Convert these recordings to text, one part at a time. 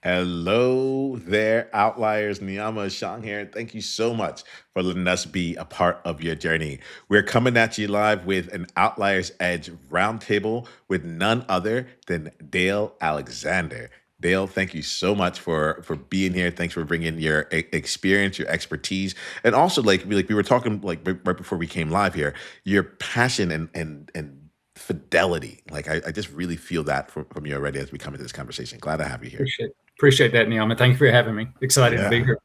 Hello there, Outliers. Niyama Shang here. Thank you so much for letting us be a part of your journey. We're coming at you live with an Outliers Edge roundtable with none other than Dale Alexander. Dale, thank you so much for being here. Thanks for bringing your experience, your expertise, and also like we were talking like right before we came live here. Your passion and fidelity. Like I just really feel that from you already as we come into this conversation. Glad to have you here. Appreciate that, Neil. Thank you for having me. Excited to be Yeah. here.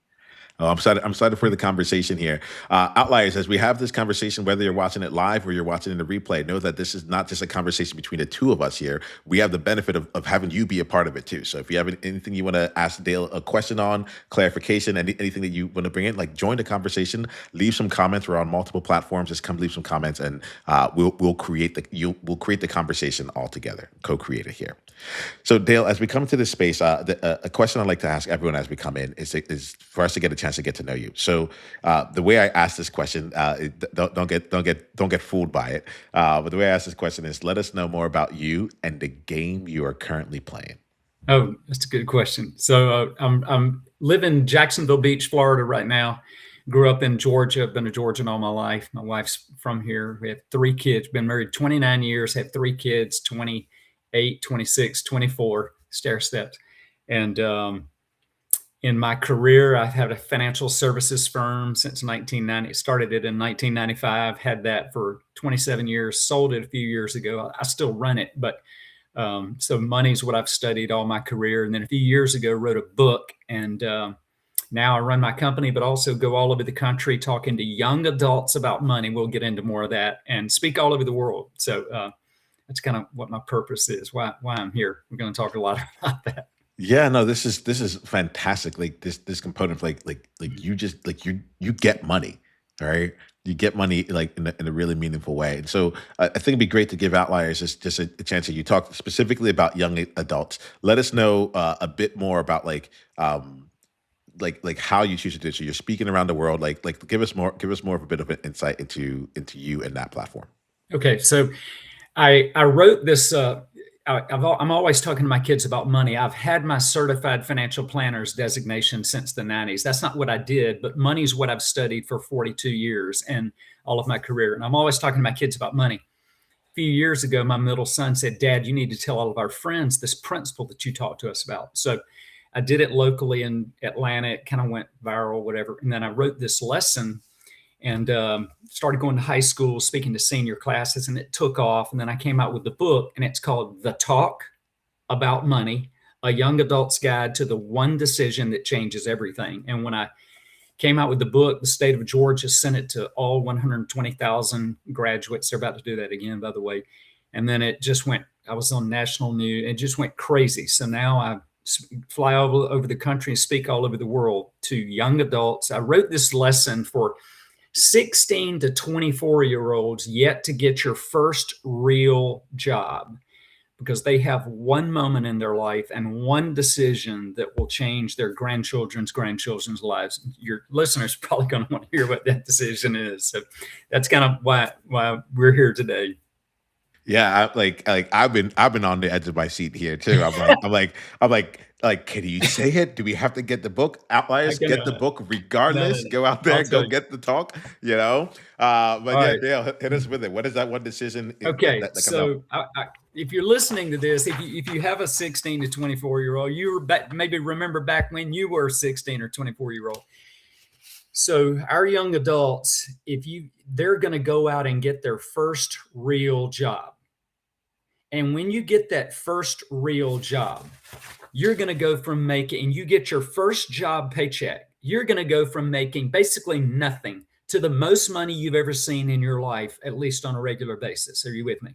Oh, I'm excited. I'm excited for the conversation here. Outliers, as we have this conversation, whether you're watching it live or you're watching in the replay, know that this is not just a conversation between the two of us here. We have the benefit of having you be a part of it too. So if you have anything you want to ask Dale a question on, clarification, anything that you want to bring in, like join the conversation, leave some comments. We're on multiple platforms. Just come leave some comments, and we'll create we'll create the conversation all together, co-create it here. So, Dale, as we come to this space, a question I'd like to ask everyone as we come in is for us to get a chance to get to know you. So, the way I ask this question, don't get fooled by it. But the way I ask this question is, let us know more about you and the game you are currently playing. Oh, that's a good question. So I'm live in Jacksonville Beach, Florida right now. Grew up in Georgia. Been a Georgian all my life. My wife's from here. We have three kids. Been married 29 years. Had three kids, 28, 26, 24, stair steps. And in my career, I've had a financial services firm since 1990. Started it in 1995. Had that for 27 years. Sold it a few years ago. I still run it, but so money's what I've studied all my career. And then a few years ago, wrote a book, and now I run my company, but also go all over the country talking to young adults about money. We'll get into more of that, and speak all over the world. So that's kind of what my purpose is. Why I'm here. We're going to talk a lot about that. Yeah, no, this is fantastic. Like this component, of like you just like you get money, all right? You get money like in a really meaningful way. And so I think it'd be great to give Outliers just a chance that you talk specifically about young adults. Let us know a bit more about like how you choose to do it. So you're speaking around the world. Like give us more of a bit of an insight into you and that platform. Okay, so I wrote this. I'm always talking to my kids about money. I've had my certified financial planners designation since the 90s. That's not what I did, but money is what I've studied for 42 years and all of my career. And I'm always talking to my kids about money. A few years ago, my middle son said, "Dad, you need to tell all of our friends this principle that you talked to us about." So I did it locally in Atlanta. It kind of went viral, whatever. And then I wrote this lesson and started going to high school, speaking to senior classes, and it took off. And then I came out with the book, and it's called The Talk About Money, a young adult's guide to the one decision that changes everything. And when I came out with the book, the state of Georgia sent it to all 120,000 graduates. They're about to do that again, by the way. And then it just went, I was on national news. It just went crazy. So now I fly all over the country and speak all over the world to young adults. I wrote this lesson for 16 to 24-year-olds yet to get your first real job, because they have one moment in their life and one decision that will change their grandchildren's lives. Your listeners are probably going to want to hear what that decision is. So that's kind of why we're here today. Yeah, I've been on the edge of my seat here too. I'm like, can you say it? Do we have to get the book? I Outliers, can, get the book no, no, regardless. no. Go out I'll there, go tell you. get the talk. But All yeah, right. Dale, hit us with it. What is that one decision Okay. that comes out? So if you're listening to this, if you have a 16 to 24-year-old, you were maybe remember back when you were 16 or 24-year-old. So our young adults, they're going to go out and get their first real job. And when you get that first real job, you're going to go from making, and you get your first job paycheck, you're going to go from making basically nothing to the most money you've ever seen in your life, at least on a regular basis. Are you with me?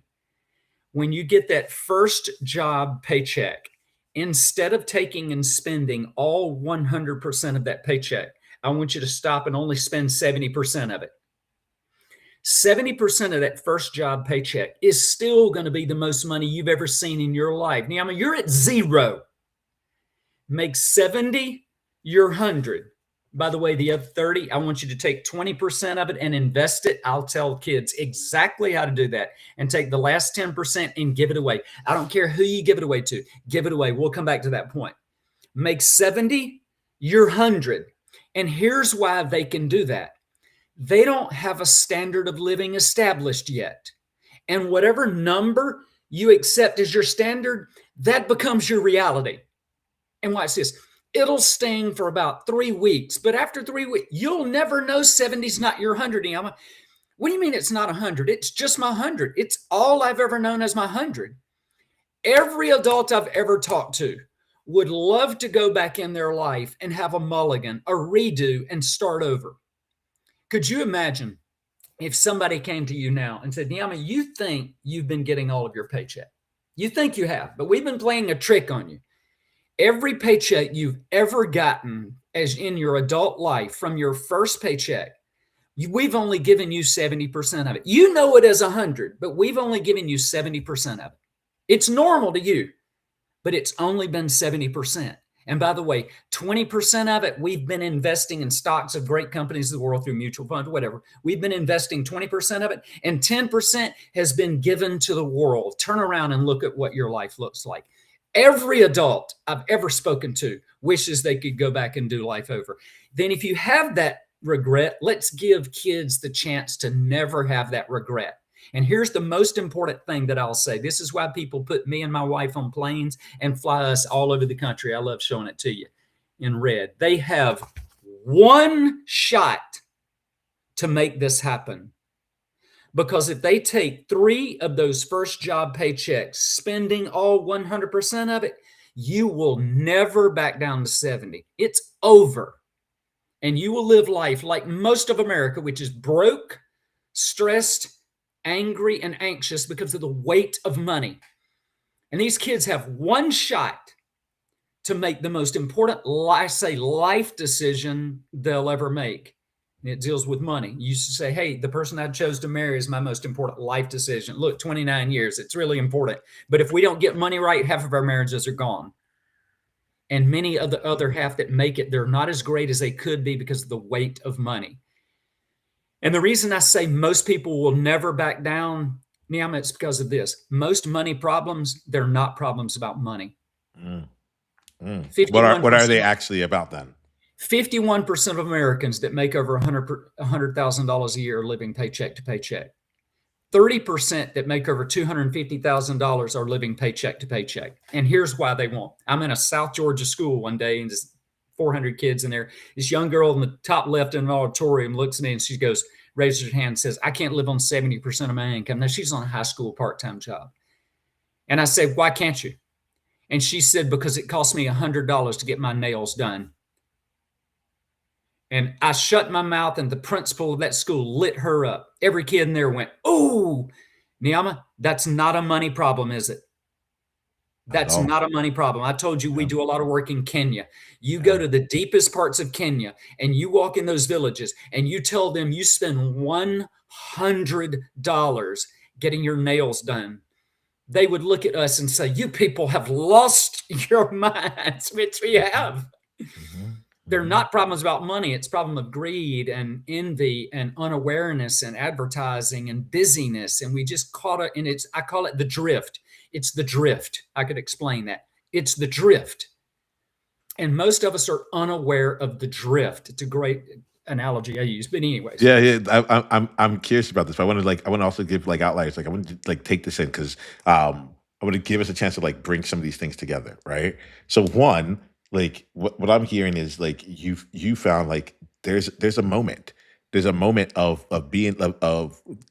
When you get that first job paycheck, instead of taking and spending all 100% of that paycheck, I want you to stop and only spend 70% of it. 70% of that first job paycheck is still going to be the most money you've ever seen in your life. Now, I mean, you're at zero. Make 70 your 100. By the way, the other 30, I want you to take 20% of it and invest it. I'll tell kids exactly how to do that, and take the last 10% and give it away. I don't care who you give it away to. Give it away. We'll come back to that point. Make 70, you're 100. And here's why they can do that. They don't have a standard of living established yet. And whatever number you accept as your standard, that becomes your reality. And watch this. It'll sting for about 3 weeks, but after 3 weeks, you'll never know 70's not your 100. What do you mean it's not 100? It's just my 100. It's all I've ever known as my 100. Every adult I've ever talked to would love to go back in their life and have a mulligan, a redo, and start over. Could you imagine if somebody came to you now and said, Niama, you think you've been getting all of your paycheck. You think you have, but we've been playing a trick on you. Every paycheck you've ever gotten as in your adult life from your first paycheck, we've only given you 70% of it. You know it as 100, but we've only given you 70% of it. It's normal to you, but it's only been 70%. And by the way, 20% of it, we've been investing in stocks of great companies of the world through mutual funds, whatever. We've been investing 20% of it, and 10% has been given to the world. Turn around and look at what your life looks like. Every adult I've ever spoken to wishes they could go back and do life over. Then if you have that regret, let's give kids the chance to never have that regret. And here's the most important thing that I'll say. This is why people put me and my wife on planes and fly us all over the country. I love showing it to you in red. They have one shot to make this happen. Because if they take 3 of those first job paychecks, spending all 100% of it, you will never back down to 70. It's over. And you will live life like most of America, which is broke, stressed, angry, and anxious because of the weight of money. And these kids have one shot to make the most important, life decision they'll ever make. It deals with money. You used to say, hey, the person I chose to marry is my most important life decision. Look, 29 years, it's really important. But if we don't get money right, half of our marriages are gone. And many of the other half that make it, they're not as great as they could be because of the weight of money. And the reason I say most people will never back down, Niama, it's because of this. Most money problems, they're not problems about money. What are they actually about then? 51% of Americans that make over $100,000 a year are living paycheck to paycheck. 30% that make over $250,000 are living paycheck to paycheck. And here's why they won't. I'm in a South Georgia school one day, and there's 400 kids in there. This young girl in the top left in an auditorium looks at me and she goes, raises her hand and says, I can't live on 70% of my income. Now, she's on a high school part-time job. And I said, why can't you? And she said, because it cost me $100 to get my nails done. And I shut my mouth, and the principal of that school lit her up. Every kid in there went, oh, Niama, that's not a money problem, is it? That's not a money problem. I told you we do a lot of work in Kenya. You go to the deepest parts of Kenya, and you walk in those villages, and you tell them you spend $100 getting your nails done. They would look at us and say, you people have lost your minds, which we have. They're not problems about money. It's a problem of greed and envy and unawareness and advertising and busyness. And we just caught it. And I call it the drift. It's the drift. I could explain that. It's the drift. And most of us are unaware of the drift. It's a great analogy I use. But anyways. Yeah. I'm curious about this. I want to also give outliers. I want to take this in because I want to give us a chance to bring some of these things together. Right. So one, what I'm hearing is you found there's a moment of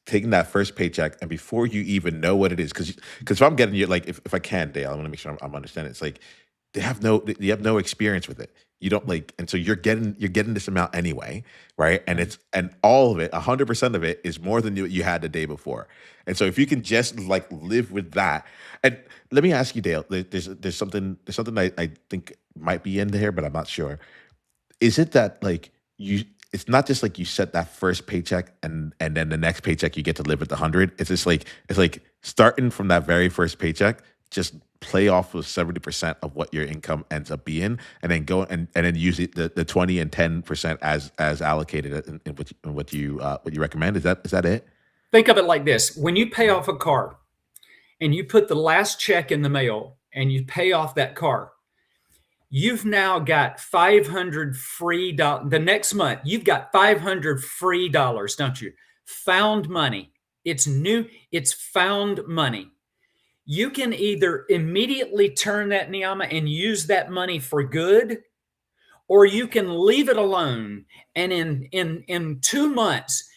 taking that first paycheck, and before you even know what it is, because if I'm getting you if I can, Dale, I want to make sure I'm understanding. It's you have no experience with it. You don't and so you're getting this amount anyway, right? And all of it, 100% of it is more than you had the day before. And so if you can just live with that, and let me ask you, Dale, there's something I think might be in there, but I'm not sure. Is it that it's not just you set that first paycheck and then the next paycheck you get to live with 100. It's just it's starting from that very first paycheck, just play off of 70% of what your income ends up being, and then go and then use it, the 20 and 10% as allocated in what you recommend. Is that it? Think of it like this. When you pay off a car and you put the last check in the mail and you pay off that car, You've now got 500 free dollars. The next month, you've got 500 free dollars, don't you? Found money. It's new. It's found money. You can either immediately turn that niyama and use that money for good, or you can leave it alone. And in 2 months,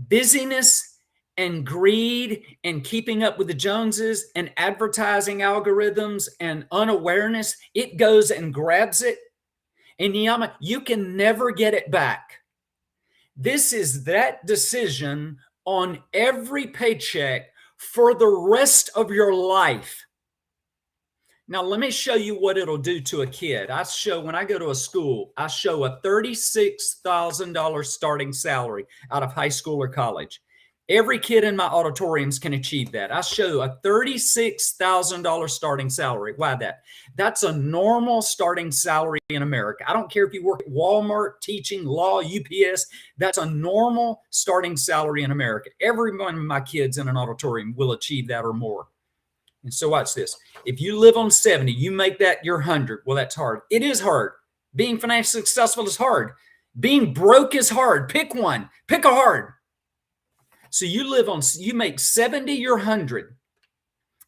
busyness and greed and keeping up with the Joneses and advertising algorithms and unawareness, it goes and grabs it. And niyama, you can never get it back. This is that decision on every paycheck for the rest of your life. Now, let me show you what it'll do to a kid. When I go to a school, I show a $36,000 starting salary out of high school or college. Every kid in my auditoriums can achieve that. I show a $36,000 starting salary. Why that? That's a normal starting salary in America. I don't care if you work at Walmart, teaching, law, UPS. That's a normal starting salary in America. Every one of my kids in an auditorium will achieve that or more. And so watch this. If you live on 70, you make that your 100. Well, that's hard. It is hard. Being financially successful is hard. Being broke is hard. Pick one. Pick a hard. So you make 70 your 100,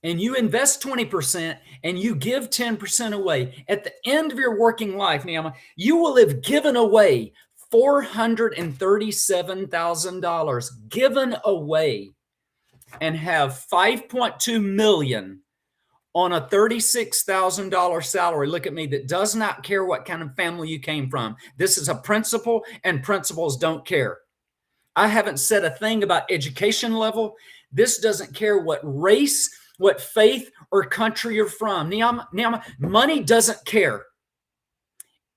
and you invest 20% and you give 10% away. At the end of your working life, Niyama, you will have given away $437,000 given away, and have 5.2 million on a $36,000 salary. Look at me, that does not care what kind of family you came from. This is a principle, and principles don't care. I haven't said a thing about education level. This doesn't care what race, what faith, or country you're from. Niyama, money doesn't care.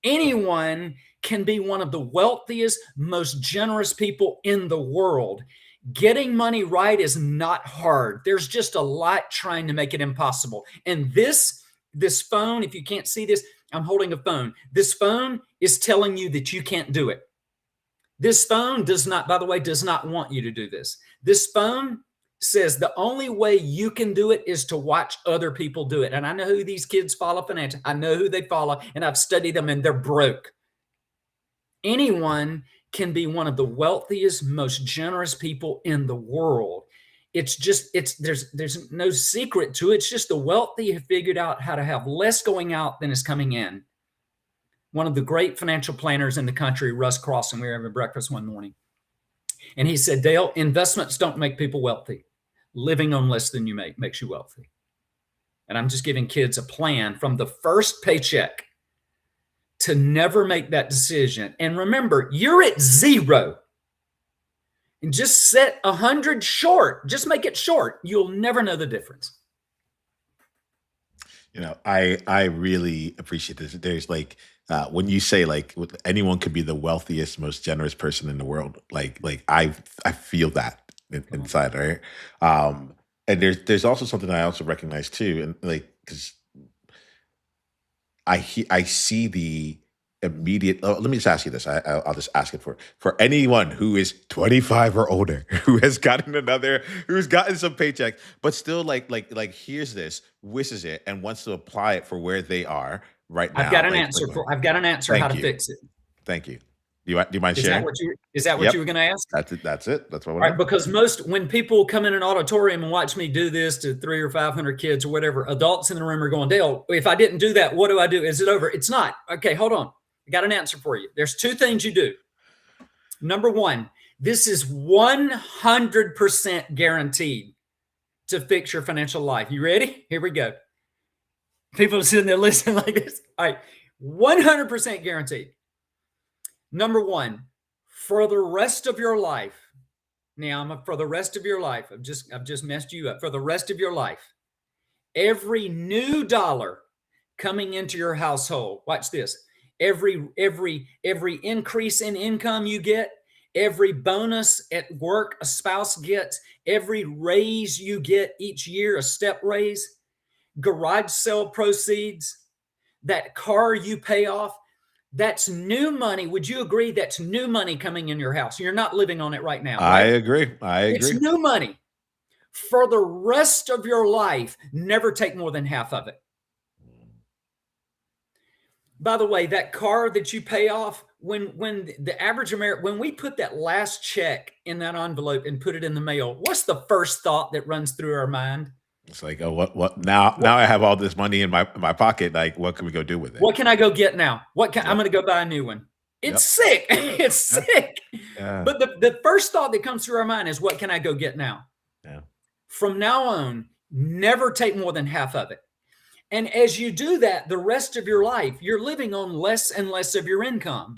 Anyone can be one of the wealthiest, most generous people in the world. Getting money right is not hard. There's just a lot trying to make it impossible. And this phone, if you can't see this, I'm holding a phone. This phone is telling you that you can't do it. This phone does not want you to do this. This phone says the only way you can do it is to watch other people do it. And I know who these kids follow financially. I know who they follow, and I've studied them, and they're broke. Anyone can be one of the wealthiest, most generous people in the world. There's no secret to it. It's just the wealthy have figured out how to have less going out than is coming in. One of the great financial planners in the country, Russ Crossan, we were having breakfast one morning, and he said, Dale, investments don't make people wealthy. Living on less than you make makes you wealthy. And I'm just giving kids a plan from the first paycheck to never make that decision. And remember, you're at 0. And just set 100 short. Just make it short. You'll never know the difference. I really appreciate this. There's when you say anyone could be the wealthiest, most generous person in the world, I feel that inside, right? And there's also something I also recognize too, and because I see the immediate. Let me just ask you this. I'll just ask it for anyone who is 25 or older, who's gotten some paycheck, but still hears this, wishes it, and wants to apply it for where they are right now. I've got an answer how to fix it. Thank you. Do you mind sharing? Is that what you were going to ask? That's it. That's what I want. Right, because when people come in an auditorium and watch me do this to 300 or 500 kids or whatever, adults in the room are going, Dale, if I didn't do that, what do I do? Is it over? It's not. Okay, hold on. I got an answer for you. There's 2 things you do. Number 1, this is 100% guaranteed to fix your financial life. You ready? Here we go. People are sitting there listening like this. All right, 100% guaranteed. Number 1, for the rest of your life, now for the rest of your life, I've just messed you up. For the rest of your life, every new dollar coming into your household, watch this. Every increase in income you get, every bonus at work a spouse gets, every raise you get each year, a step raise, garage sale proceeds, that car you pay off, that's new money. Would you agree that's new money coming in your house? You're not living on it right now. Right? I agree. It's new money. For the rest of your life, never take more than half of it. By the way, that car that you pay off, when the average American, when we put that last check in that envelope and put it in the mail, what's the first thought that runs through our mind? It's like, oh, what now? What Now I have all this money in my pocket. Like, what can we go do with it? what can I go get now? I'm Yep. going to go buy a new one. It's Yep. sick. It's Yeah. sick. Yeah. But the first thought that comes through our mind is, what can I go get now? Yeah. From now on, never take more than half of it. And as you do that, the rest of your life, you're living on less and less of your income.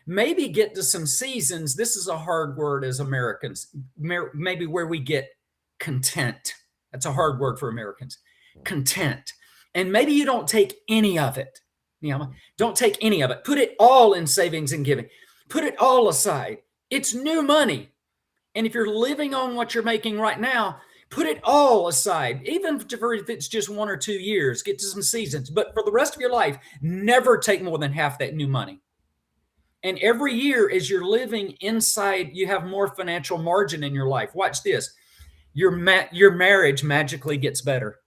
Maybe get to some seasons. This is a hard word as Americans, maybe where we get content. That's a hard word for Americans. Content. And maybe you don't take any of it. Don't take any of it. Put it all in savings and giving. Put it all aside. It's new money. And if you're living on what you're making right now, put it all aside, even if it's just 1 or 2 years, get to some seasons. But for the rest of your life, never take more than half that new money. And every year, as you're living inside, you have more financial margin in your life. Watch this. Your marriage magically gets better.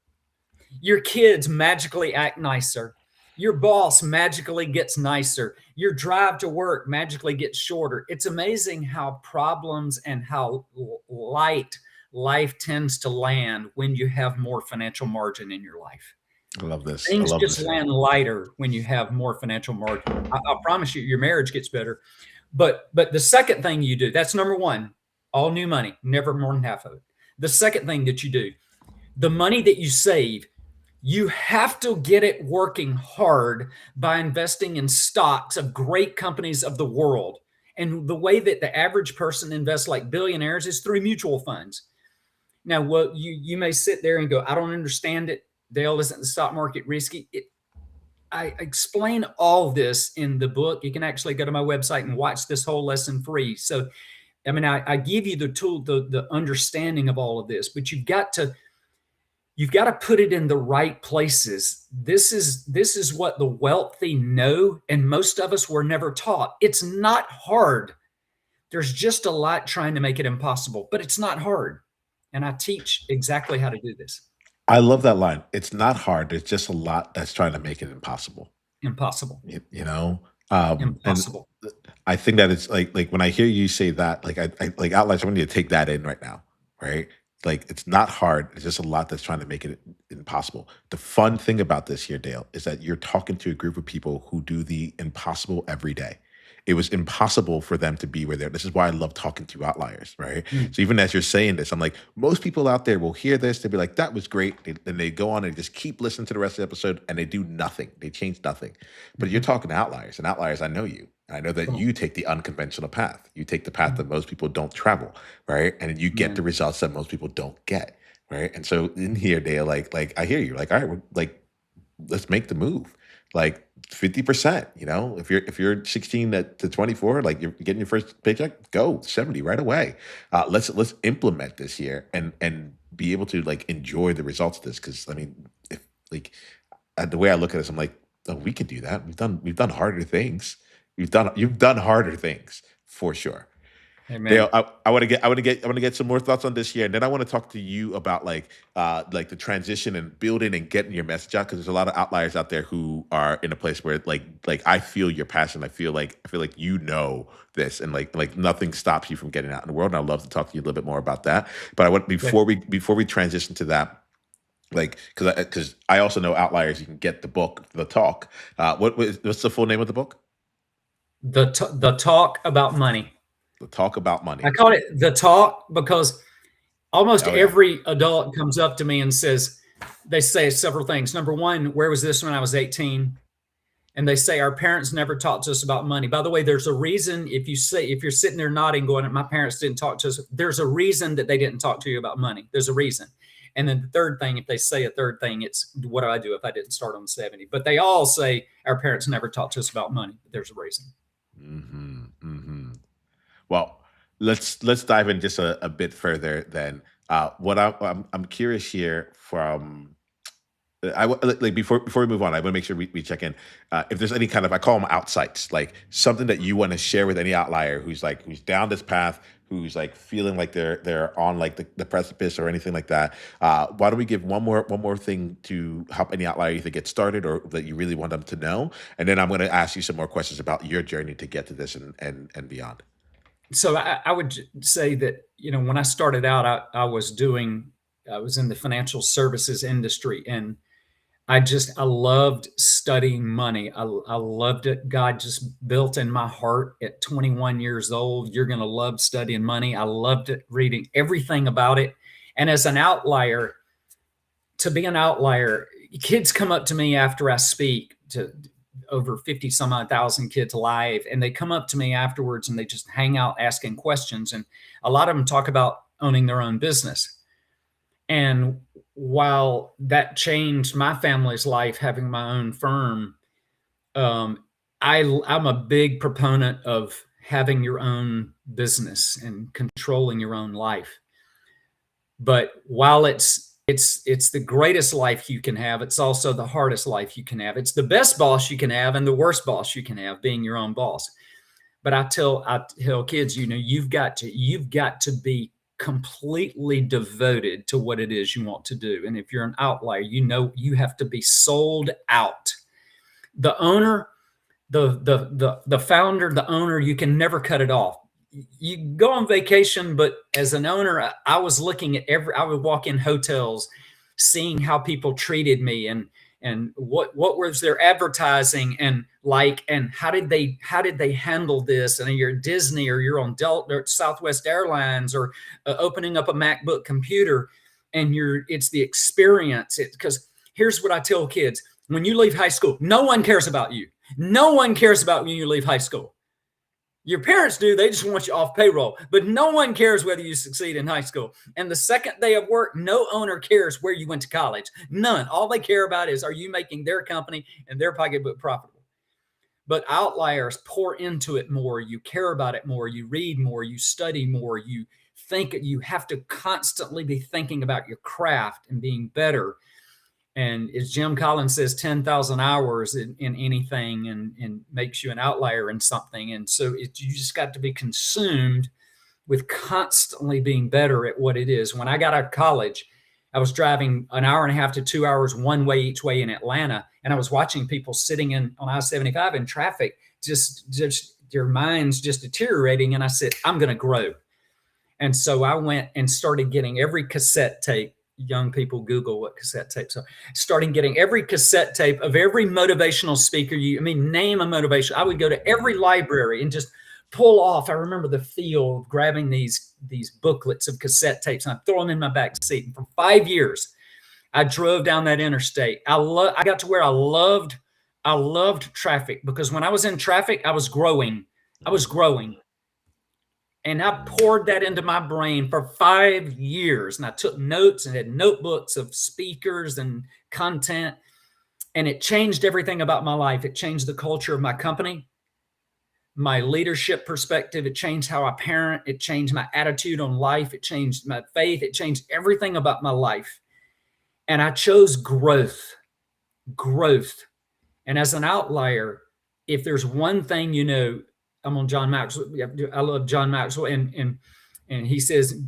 Your kids magically act nicer. Your boss magically gets nicer. Your drive to work magically gets shorter. It's amazing how problems and how light life tends to land when you have more financial margin in your life. I love this. I Things love just this. land lighter when you have more financial margin. I promise you, your marriage gets better. But the second thing you do, that's number one, all new money, never more than half of it. The second thing that you do, the money that you save, you have to get it working hard by investing in stocks of great companies of the world. And the way that the average person invests like billionaires is through mutual funds. Now, what you may sit there and go, I don't understand it. Dale, isn't the stock market risky? I explain all this in the book. You can actually go to my website and watch this whole lesson free. So, I mean, I give you the tool, the understanding of all of this, but you've got to put it in the right places. This is what the wealthy know, and most of us were never taught. It's not hard. There's just a lot trying to make it impossible, but it's not hard. And I teach exactly how to do this. I love that line. It's not hard. There's just a lot that's trying to make it impossible. Impossible. You know, and Impossible. I think that it's like when I hear you say that, like I like outlines. I want you to take that in right now, right? Like it's not hard. It's just a lot that's trying to make it impossible. The fun thing about this here, Dale, is that you're talking to a group of people who do the impossible every day. It was impossible for them to be where they're. This is why I love talking to outliers, right? Mm. So even as you're saying this, I'm like, most people out there will hear this, they'll be like, that was great. Then they go on and just keep listening to the rest of the episode and they do nothing. They change nothing. But you're Mhm. talking to outliers, and outliers, I know you. And I know that Come on. you take the unconventional path. You take the path that most people don't travel, right? And you get Yeah. the results that most people don't get, right? And so in here, Dale, like I hear you. Like, all right, like let's make the move. Like 50%, if you're 16 to 24, like you're getting your first paycheck, go 70 right away. Let's implement this here and be able to like enjoy the results of this. Cause I mean, if like the way I look at this, I'm like, oh, we can do that. We've done harder things. You've done harder things for sure. Dale, Amen. I want to get some more thoughts on this here, and then I want to talk to you about like the transition and building and getting your message out, because there's a lot of outliers out there who are in a place where like I feel your passion. I feel like this, and like nothing stops you from getting out in the world. And I'd love to talk to you a little bit more about that. But I want Okay. before we transition to that, like because I also know outliers. You can get the book, The Talk. What's the full name of the book? The talk about money. The Talk About I Money. call it the talk because almost Oh yeah. every adult comes up to me and they say several things. Number one, where was this when I was 18? And they say our parents never talked to us about money. By the way, there's a reason. If you're sitting there nodding, going, "My parents didn't talk to us," there's a reason that they didn't talk to you about money. There's a reason. And then the third thing, if they say a third thing, it's, what do I do if I didn't start on 70? But they all say our parents never talked to us about money. But there's a reason. Hmm. Hmm. Well, let's dive in just a bit further then. What I'm curious here from like before we move on, I want to make sure we check in. If there's any kind of, I call them outsights, like something that you want to share with any outlier who's down this path, who's like feeling like they're on like the precipice or anything like that, why don't we give one more thing to help any outlier either get started or that you really want them to know, and then I'm going to ask you some more questions about your journey to get to this and beyond. So I would say that, when I started out, I was in the financial services industry, and I loved studying money. I loved it. God just built in my heart at 21 years old, you're going to love studying money. I loved it, reading everything about it. And as an outlier, to be an outlier, kids come up to me after I speak to over 50 some odd thousand kids live, and they come up to me afterwards and they just hang out asking questions. And a lot of them talk about owning their own business. And while that changed my family's life, having my own firm, um, I'm a big proponent of having your own business and controlling your own life. But while it's the greatest life you can have, it's also the hardest life you can have. It's the best boss you can have and the worst boss you can have, being your own boss. But I tell kids, you've got to be completely devoted to what it is you want to do. And if you're an outlier, you have to be sold out. The owner, the founder, the owner, you can never cut it off. You go on vacation, but as an owner, I was looking at I would walk in hotels, seeing how people treated me, and what was their advertising and like, and how did they handle this. And you're at Disney, or you're on Delta or Southwest Airlines, or opening up a MacBook computer, and it's the experience. Because here's what I tell kids: when you leave high school, no one cares about you. No one cares about when you leave high school. Your parents do. They just want you off payroll, but no one cares whether you succeed in high school. And the second day of work, no owner cares where you went to college. None. All they care about is, are you making their company and their pocketbook profitable? But outliers pour into it more. You care about it more. You read more. You study more. You have to constantly be thinking about your craft and being better. And as Jim Collins says, 10,000 hours in anything and makes you an outlier in something. And so you just got to be consumed with constantly being better at what it is. When I got out of college, I was driving an hour and a half to 2 hours one way each way in Atlanta. And I was watching people sitting on I-75 in traffic, just their minds just deteriorating. And I said, I'm going to grow. And so I went and started getting every cassette tape. Young people Google what cassette tapes are. Starting getting every cassette tape of every motivational speaker. Name a motivation. I would go to every library and just pull off. I remember the feel of grabbing these booklets of cassette tapes, and I'd throw them in my back seat. And for 5 years, I drove down that interstate. I got to where I loved traffic, because when I was in traffic, I was growing. And I poured that into my brain for 5 years. And I took notes and had notebooks of speakers and content. And it changed everything about my life. It changed the culture of my company, my leadership perspective. It changed how I parent. It changed my attitude on life. It changed my faith. It changed everything about my life. And I chose growth. And as an outlier, if there's one thing, I'm on John Maxwell. I love John Maxwell, and he says,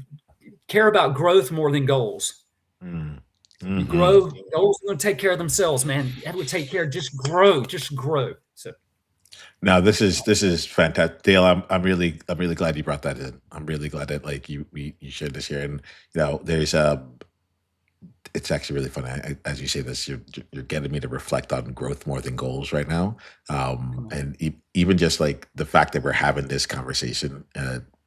care about growth more than goals. Mm-hmm. You grow, goals are going to take care of themselves, man. That would take care. Just grow. So, now this is fantastic, Dale. I'm really glad you brought that in. I'm really glad that you shared this here, and there's it's actually really funny. As you say this, you're getting me to reflect on growth more than goals right now. And even just like the fact that we're having this conversation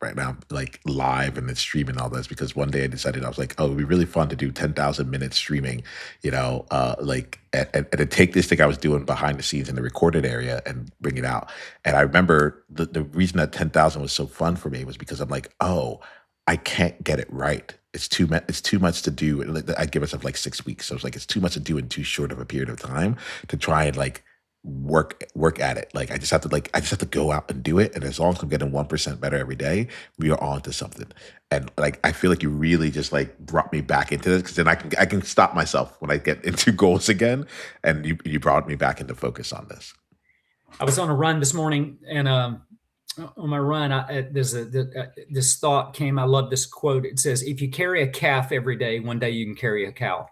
right now, like live and it's streaming all this, because one day I decided, I was like, oh, it'd be really fun to do 10,000 minutes streaming, and to take this thing I was doing behind the scenes in the recorded area and bring it out. And I remember the reason that 10,000 was so fun for me was because I'm like, oh, I can't get it right. It's too much to do. I give myself like 6 weeks. So it's like, it's too much to do in too short of a period of time to try and work at it. I just have to go out and do it. And as long as I'm getting 1% better every day, we are on to something. And I feel like you really just brought me back into this, because then I can stop myself when I get into goals again. And you brought me back into focus on this. I was on a run this morning, and on my run, this thought came. I love this quote. It says, "If you carry a calf every day, one day you can carry a cow.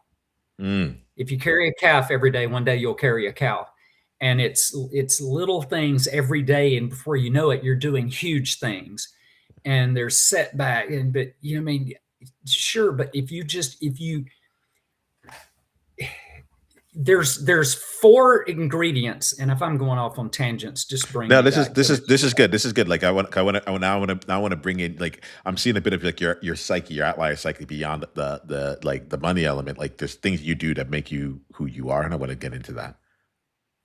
Mm. If you carry a calf every day, one day you'll carry a cow." And it's little things every day, and before you know it, you're doing huge things. And there's setback, but I mean, sure, but if you there's four ingredients, and if I'm going off on tangents, just bring No, me back to it. this is good. This is good. Like I want to bring in, like, I'm seeing a bit of like your psyche, your outlier psyche beyond the like the money element. Like there's things you do that make you who you are, and I want to get into that.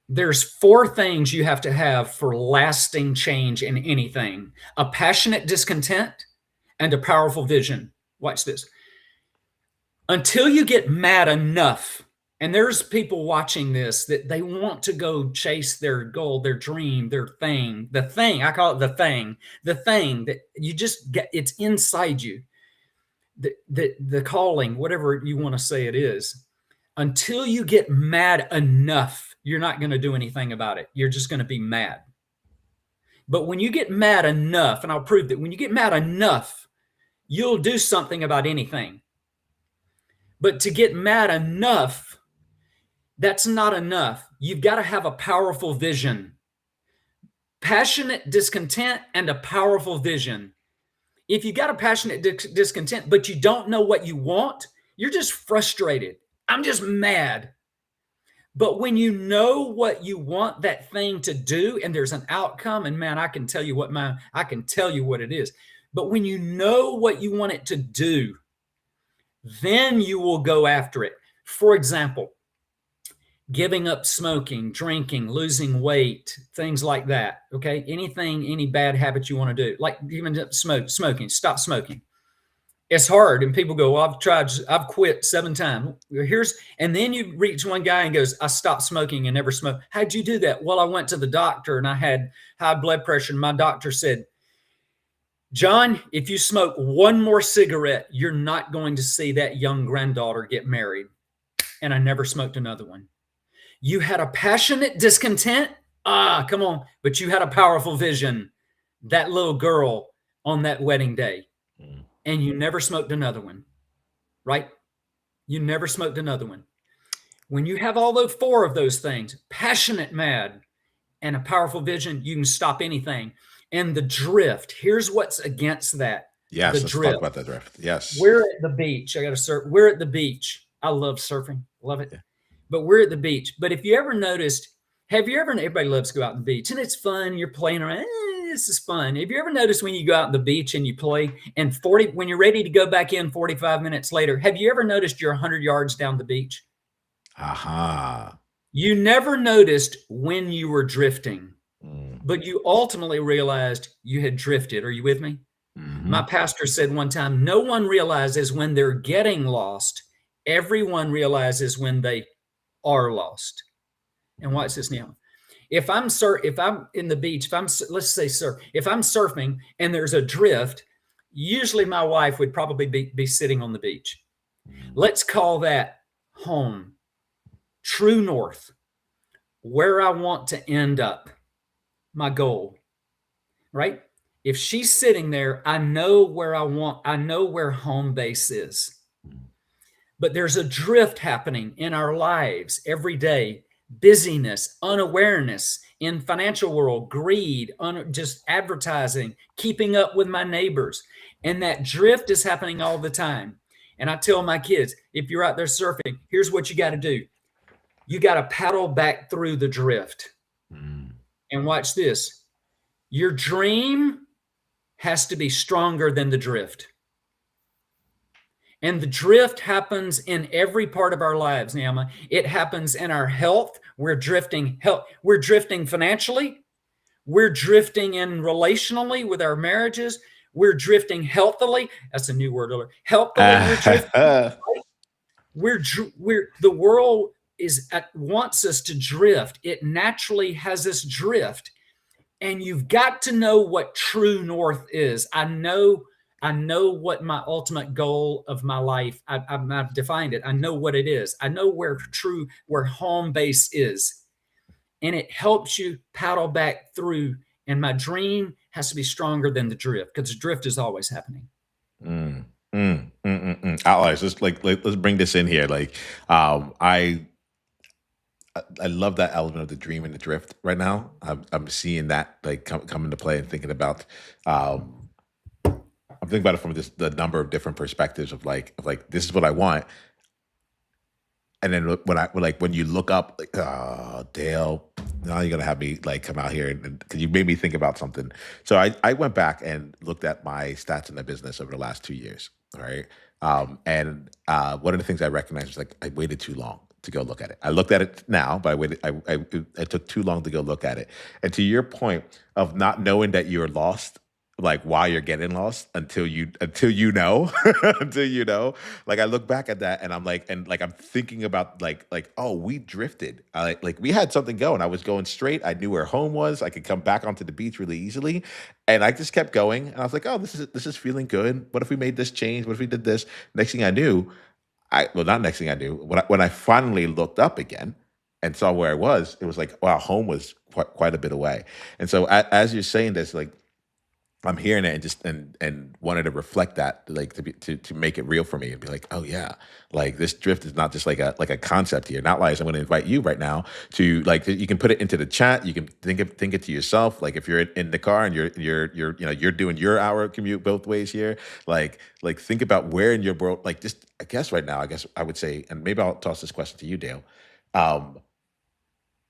There's four things you have to have for lasting change in anything: a passionate discontent and a powerful vision. Watch this. Until you get mad enough, and there's people watching this that they want to go chase their goal, their dream, their thing, the thing, I call it the thing that you just get, it's inside you, the calling, whatever you want to say it is. Until you get mad enough, you're not going to do anything about it. You're just going to be mad. But when you get mad enough, and I'll prove that when you get mad enough, you'll do something about anything. But to get mad enough, that's not enough. You've got to have a powerful vision. Passionate discontent and a powerful vision. If you got a passionate discontent, but you don't know what you want, you're just frustrated. I'm just mad. But when you know what you want that thing to do, and there's an outcome, and man, I can tell you what it is. But when you know what you want it to do, then you will go after it. For example, giving up smoking, drinking, losing weight, things like that. Okay. Any bad habit you want to do, like even smoking, stop smoking. It's hard. And people go, well, I've quit 7 times. And then you reach one guy and goes, I stopped smoking and never smoked. How'd you do that? Well, I went to the doctor and I had high blood pressure. And my doctor said, John, if you smoke one more cigarette, you're not going to see that young granddaughter get married. And I never smoked another one. You had a passionate discontent. Come on. But you had a powerful vision. That little girl on that wedding day. And you never smoked another one. Right? You never smoked another one. When you have all those 4 of those things, passionate, mad, and a powerful vision, you can stop anything. And the drift, here's what's against that. Yes, let's drift. talk about the drift. Yes. We're at the beach. I got to surf. We're at the beach. I love surfing. Love it. Yeah. But we're at the beach. But if you ever noticed, everybody loves to go out on the beach and it's fun. You're playing around. This is fun. Have you ever noticed when you go out on the beach and you play and when you're ready to go back in 45 minutes later, have you ever noticed you're 100 yards down the beach? Aha. You never noticed when you were drifting, but you ultimately realized you had drifted. Are you with me? Mm-hmm. My pastor said one time, no one realizes when they're getting lost. Everyone realizes when they are lost. And watch this now. If I'm in the beach, if I'm surfing and there's a drift, usually my wife would probably be sitting on the beach. Let's call that home, true north, where I want to end up, my goal, right? If she's sitting there, I know where home base is. But there's a drift happening in our lives every day. Busyness, unawareness in financial world, greed, just advertising, keeping up with my neighbors. And that drift is happening all the time. And I tell my kids, if you're out there surfing, here's what you got to do. You got to paddle back through the drift. And watch this. Your dream has to be stronger than the drift. And the drift happens in every part of our lives, Naama. It happens in our health. We're drifting financially. We're drifting in relationally with our marriages. We're drifting healthily. That's a new word. Healthily, we're drifting. The world wants us to drift. It naturally has us drift. And you've got to know what true north is. I know what my ultimate goal of my life, I've defined it. I know what it is. I know where home base is. And it helps you paddle back through And my dream has to be stronger than the drift, because the drift is always happening. Mm, Outliers. Let's bring this in here. Um, I I love that element of the dream and the drift right now. I'm seeing that like come into play and thinking about. Um, I'm thinking about it from just the number of different perspectives of like this is what I want, and then when you look up, like, oh, Dale, now you're gonna have me like come out here and because you made me think about something. So I went back and looked at my stats in the business over the last 2 years. All right. And one of the things I recognized was like I waited too long to go look at it. I looked at it now, but I waited. I took too long to go look at it. And to your point of not knowing that you're lost, like while you're getting lost until you know until you know, like I look back at that and I'm like and like I'm thinking about oh, we drifted. Like we had something going. I was going straight. I knew where home was. I could come back onto the beach really easily, and I just kept going, and I was like, oh, this is feeling good. What if we made this change? What if we did this? Next thing I knew, not next thing I knew, when I finally looked up again and saw where I was, it was like, wow, home was quite a bit away. And so as you're saying this, like I'm hearing it and just and wanted to reflect that, like to make it real for me and be like, oh yeah, like this drift is not just like a concept here. Not like I'm going to invite you right now to like you can put it into the chat. You can think it to yourself. Like if you're in the car and you're you're doing your hour commute both ways here. Like think about where in your world, like just I guess right now, I guess I would say, and maybe I'll toss this question to you, Dale. Um,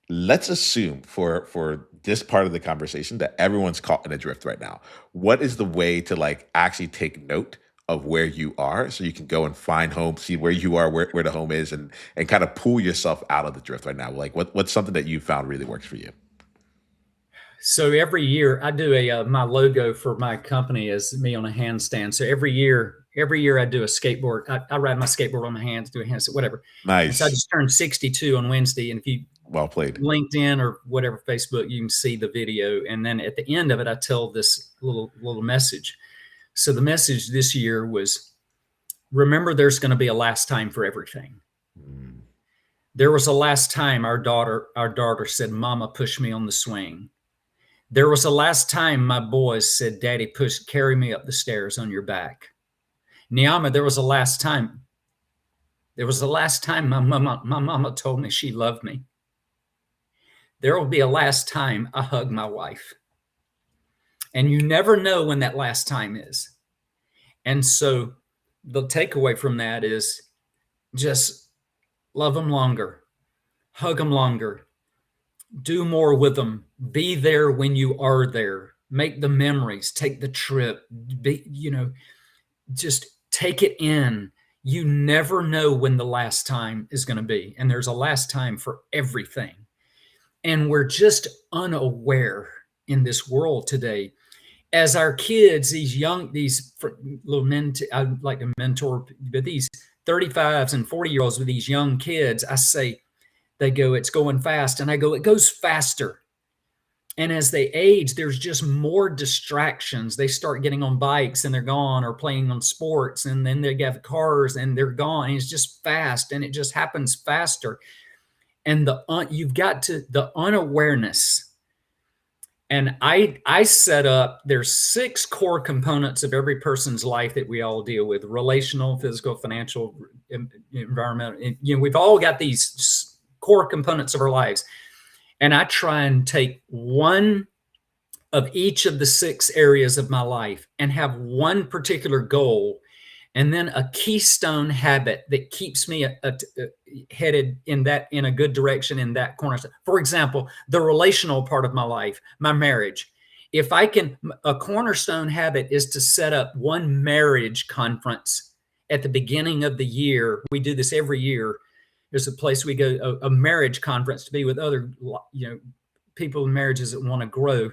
let's assume for this part of the conversation that everyone's caught in a drift right now. What is the way to like actually take note of where you are so you can go and find home, see where you are, where the home is, and kind of pull yourself out of the drift right now? Like what's something that you found really works for you? So every year I do my logo for my company is me on a handstand. So every year I do a skateboard. I ride my skateboard on my hands, do a handstand, whatever. And so I Nice. just turned 62 on Wednesday. And if you Well played. LinkedIn or whatever, Facebook, you can see the video. And then at the end of it, I tell this little message. So the message this year was, remember, there's going to be a last time for everything. Mm. There was a last time our daughter said, Mama, push me on the swing. There was a last time my boys said, Daddy, carry me up the stairs on your back. Niama, there was a last time. There was the last time my mama told me she loved me. There will be a last time I hug my wife. And you never know when that last time is. And so the takeaway from that is just love them longer, hug them longer, do more with them, be there when you are there, make the memories, take the trip, just take it in. You never know when the last time is going to be. And there's a last time for everything. And we're just unaware in this world today. As our kids, these little men, I like to mentor, but these 35s and 40-year-olds with these young kids, I say, they go, it's going fast. And I go, it goes faster. And as they age, there's just more distractions. They start getting on bikes and they're gone, or playing on sports, and then they have cars and they're gone. And it's just fast, and it just happens faster. And you've got to, the unawareness. And I set up, there's 6 core components of every person's life that we all deal with: relational, physical, financial, environmental. We've all got these core components of our lives. And I try and take one of each of the 6 areas of my life and have one particular goal, and then a keystone habit that keeps me headed in a good direction in that corner. For example, the relational part of my life, my marriage. If I can, a cornerstone habit is to set up one marriage conference at the beginning of the year. We do this every year. There's a place we go, a marriage conference, to be with other, people in marriages that want to grow.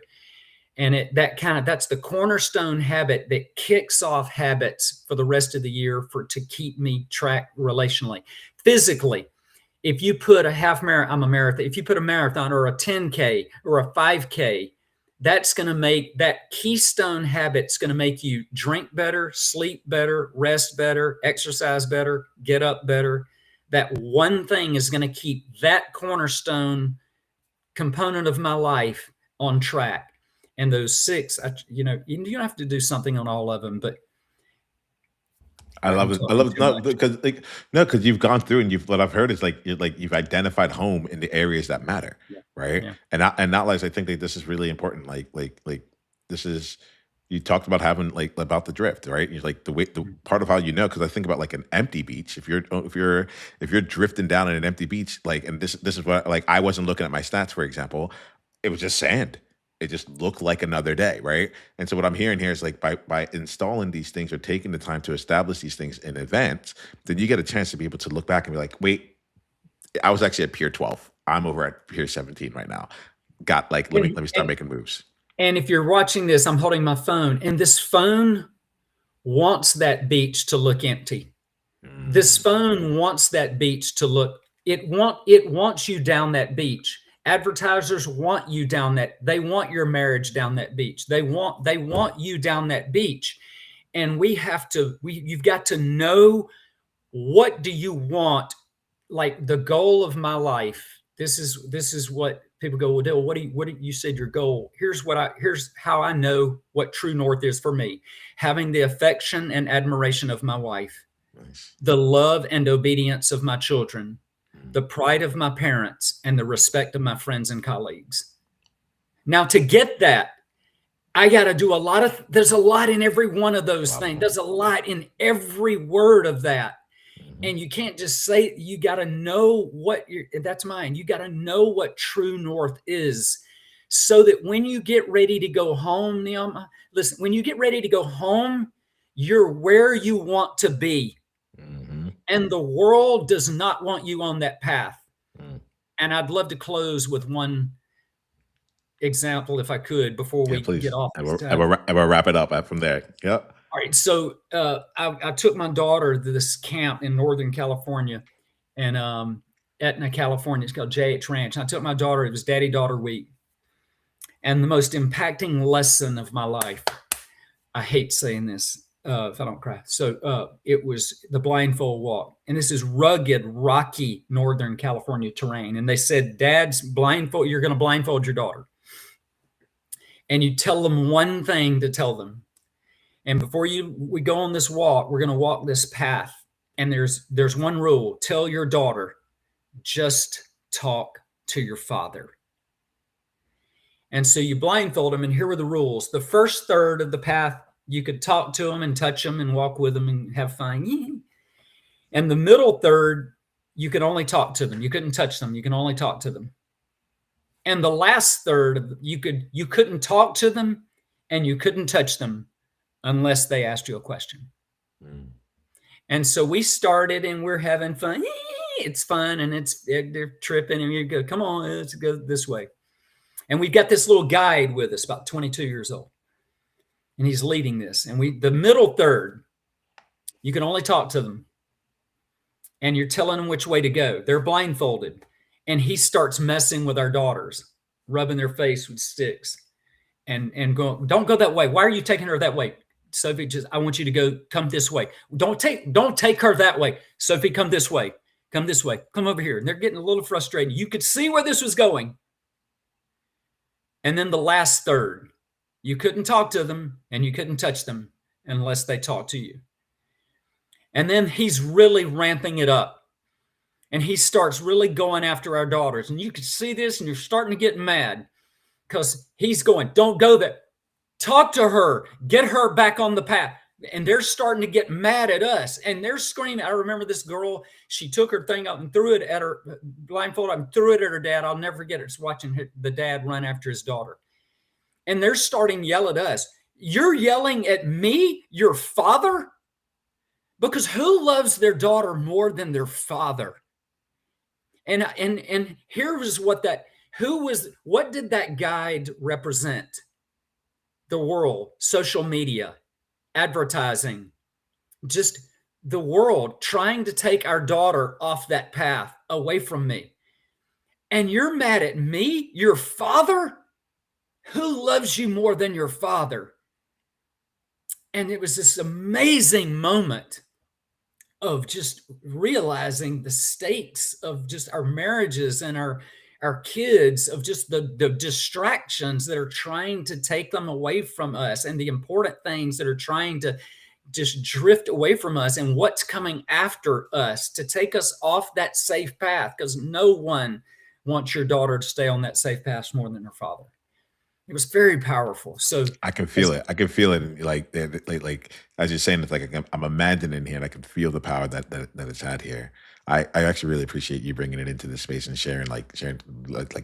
And that's the cornerstone habit that kicks off habits for the rest of the year to keep me track relationally. Physically, if you put a half marathon, I'm a marathon. If you put a marathon or a 10K or a 5K, that's going to make that keystone habit's going to make you drink better, sleep better, rest better, exercise better, get up better. That one thing is going to keep that cornerstone component of my life on track. And those six, you don't have to do something on all of them, but I I'm love it. I talking love it. too No, much. because like no, because you've gone through and you've what I've heard is you've identified home in the areas that matter, Yeah. right? Yeah. And not like I think that this is really important. This is you talked about having like about the drift, right? You're like the Mhm. part of how you know because I think about like an empty beach. If you're drifting down in an empty beach, like and this is what like I wasn't looking at my stats, for example, it was just sand. It just looked like another day, right? And so what I'm hearing here is like by installing these things or taking the time to establish these things in advance, then you get a chance to be able to look back and be like, wait, I was actually at Pier 12. I'm over at Pier 17 right now. Got like let me And, let me start and making moves. and if you're watching this, I'm holding my phone, and this phone wants that beach to look empty. This Mm, phone wants that beach to look. It wants you down that beach. Advertisers want you down that. They want your marriage down that beach. They want you down that beach. And you've got to know, what do you want? Like the goal of my life. This is what people go, well, Dale, what do you said your goal? Here's how I know what true north is for me. Having the affection and admiration of my wife, nice. the love and obedience of my children, Mm, the pride of my parents, and the respect of my friends and colleagues. Now, to get that, I got to do there's a lot in every one of a those lot of things. them. There's a lot in every word of that. Mhm, And you can't just say, you got to know that's mine. You got to know what true north is, so that when you get ready to go home, Neil, listen, when you get ready to go home, you're where you want to be. mhm, And the world does not want you on that path. mm. And I'd love to close with one example, if I could, before Yeah, we get please. off I this will, I time. will, I will wrap it up from there. Yep. All right. So I took my daughter to this camp in Northern California, and Etna, California. It's called JH Ranch. I took my daughter. It was Daddy Daughter Week. And the most impacting lesson of my life, I hate saying this if I don't cry. So it was the blindfold walk. And this is rugged, rocky Northern California terrain. And they said, Dad's blindfold, you're going to blindfold your daughter. And you tell them one thing to tell them. And before we go on this walk, we're going to walk this path. And there's one rule. Tell your daughter, just talk to your father. And so you blindfold them, and here were the rules. The first third of the path, you could talk to them and touch them and walk with them and have fun. And the middle third, you could only talk to them. You couldn't touch them. You can only talk to them. And the last third, you couldn't talk to them and you couldn't touch them unless they asked you a question. Mm, And so we started, and we're having fun. It's fun, and they're tripping, and you go, come on, let's go this way. And we've got this little guide with us, about 22 years old, and he's leading this. And the middle third, you can only talk to them, and you're telling them which way to go. They're blindfolded, and he starts messing with our daughters, rubbing their face with sticks, and going, don't go that way. Why are you taking her that way? Sophie, I want you to come this way. Don't take her that way. Sophie, come this way. Come this way. Come over here. And they're getting a little frustrated. You could see where this was going. And then the last third, you couldn't talk to them and you couldn't touch them unless they talked to you. And then he's really ramping it up. And he starts really going after our daughters. And you can see this, and you're starting to get mad because he's going, don't go there. Talk to her. Get her back on the path. And they're starting to get mad at us. And they're screaming. I remember this girl, she took her thing up and threw it at her, blindfold, and threw it at her dad. I'll never forget it. It's watching the dad run after his daughter. And they're starting to yell at us. You're yelling at me, your father? Because who loves their daughter more than their father? And here was what did that guide represent? The world, social media, advertising, just the world trying to take our daughter off that path, away from me. And you're mad at me, your father? Who loves you more than your father? And it was this amazing moment of just realizing the stakes of just our marriages and our kids of just the distractions that are trying to take them away from us, and the important things that are trying to just drift away from us, and what's coming after us to take us off that safe path, because no one wants your daughter to stay on that safe path more than her father. It was very powerful. So I can as feel it. I can feel it. Like as you're saying, it's like I'm imagining here, and I can feel the power that it's had here. I actually really appreciate you bringing it into this space and sharing like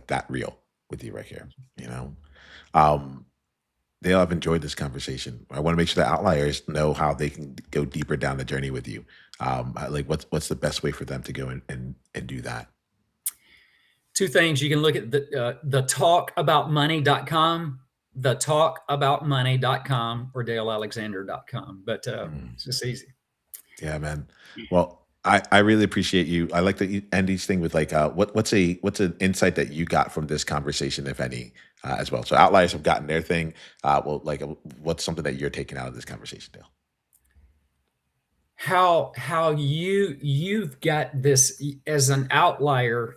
that real with you right here. You know, um, Dale, I've enjoyed this conversation. I want to make sure that outliers know how they can go deeper down the journey with you. Like what's the best way for them to go and do that? two things, you can look at the talkaboutmoney.com, or dalealexander.com, but Mm. it's just easy. Yeah, man. Well, I really appreciate you. I like that you end each thing with like what's an insight that you got from this conversation, if any, as well. So outliers have gotten their thing. What's something that you're taking out of this conversation, Dale? How you've got this as an outlier.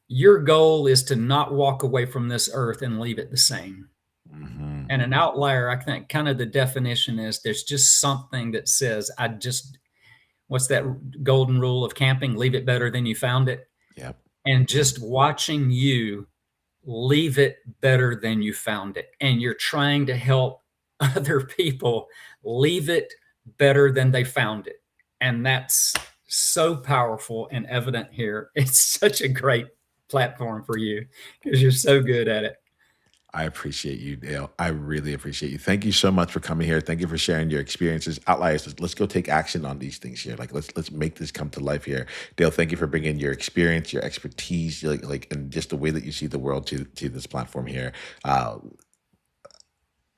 Your goal is to not walk away from this earth and leave it the same. Hmm. And an outlier, I think, kind of the definition is there's just something that says, what's that golden rule of camping? Leave it better than you found it. Yep. And just watching you leave it better than you found it. And you're trying to help other people leave it better than they found it. And that's so powerful and evident here. It's such a great platform for you because you're so good at it. I appreciate you, Dale. I really appreciate you. Thank you so much for coming here. Thank you for sharing your experiences. Outliers, let's go take action on these things here. Like let's make this come to life here. Dale, thank you for bringing your experience, your expertise, and just the way that you see the world to this platform here. Uh,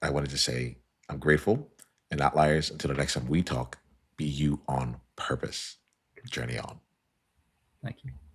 I wanted to say I'm grateful. And outliers, until the next time we talk, be you on purpose. Journey on. Thank you.